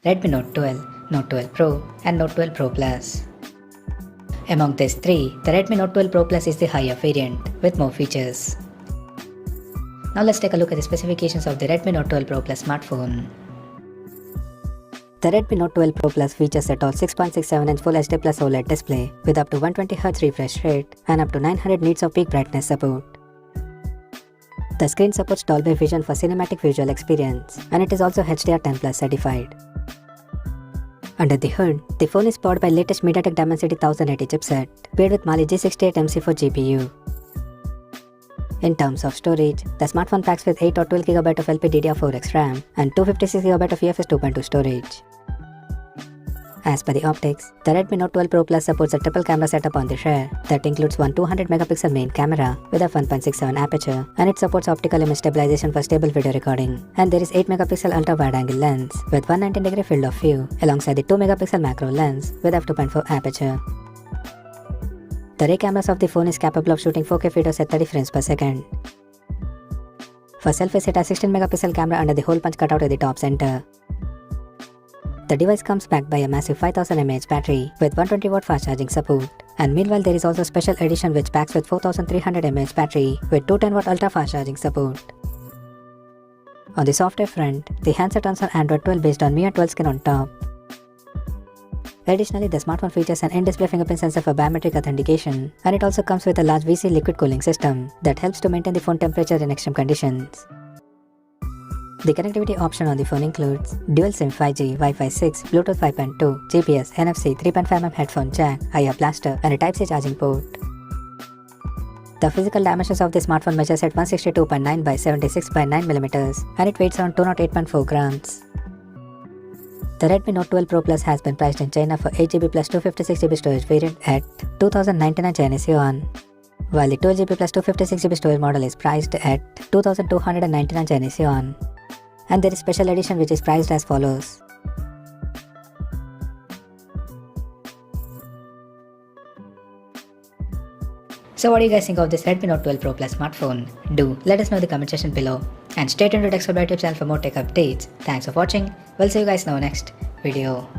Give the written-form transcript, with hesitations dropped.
Redmi Note 12, Note 12 Pro and Note 12 Pro Plus. Among these three, the Redmi Note 12 Pro Plus is the higher variant with more features. Now let's take a look at the specifications of the Redmi Note 12 Pro Plus smartphone. The Redmi Note 12 Pro Plus features a tall 6.67-inch Full HD Plus OLED display with up to 120Hz refresh rate and up to 900 nits of peak brightness support. The screen supports Dolby Vision for cinematic visual experience, and it is also HDR10+ certified. Under the hood, the phone is powered by latest MediaTek Dimensity 1080 chipset, paired with Mali G68MC4 GPU. In terms of storage, the smartphone packs with 8 or 12GB of LPDDR4X RAM and 256GB of UFS 2.2 storage. As per the optics, the Redmi Note 12 Pro Plus supports a triple camera setup on the rear that includes one 200MP main camera with a 1.67 aperture, and it supports optical image stabilization for stable video recording. And there is 8MP ultra wide angle lens with 190° field of view alongside the 2MP macro lens with f2.4 aperture. The rear cameras of the phone is capable of shooting 4K videos at 30 frames per second. For selfies, it has 16MP camera under the hole punch cutout at the top center. The device comes backed by a massive 5000 mAh battery with 120W fast charging support. And meanwhile, there is also a special edition which packs with 4300 mAh battery with 210W ultra fast charging support. On the software front, the handset runs on Android 12 based on MIUI 12 skin on top. Additionally, the smartphone features an in-display fingerprint sensor for biometric authentication, and it also comes with a large VC liquid cooling system that helps to maintain the phone temperature in extreme conditions. The connectivity option on the phone includes dual SIM 5G, Wi-Fi 6, Bluetooth 5.2, GPS, NFC, 3.5mm headphone jack, IR blaster, and a Type-C charging port. The physical dimensions of the smartphone measures at 162.9 by 76 by 9mm, and it weighs around 208.4 grams. The Redmi Note 12 Pro Plus has been priced in China for 8GB plus 256GB storage variant at 2099 Chinese yuan, while the 12GB plus 256GB storage model is priced at 2299 Chinese yuan. And there is special edition which is priced as follows. So what do you guys think of this Redmi Note 12 Pro Plus smartphone? Do let us know in the comment section below. And stay tuned to Tech YouTube channel for more tech updates. Thanks for watching. We'll see you guys in our next video.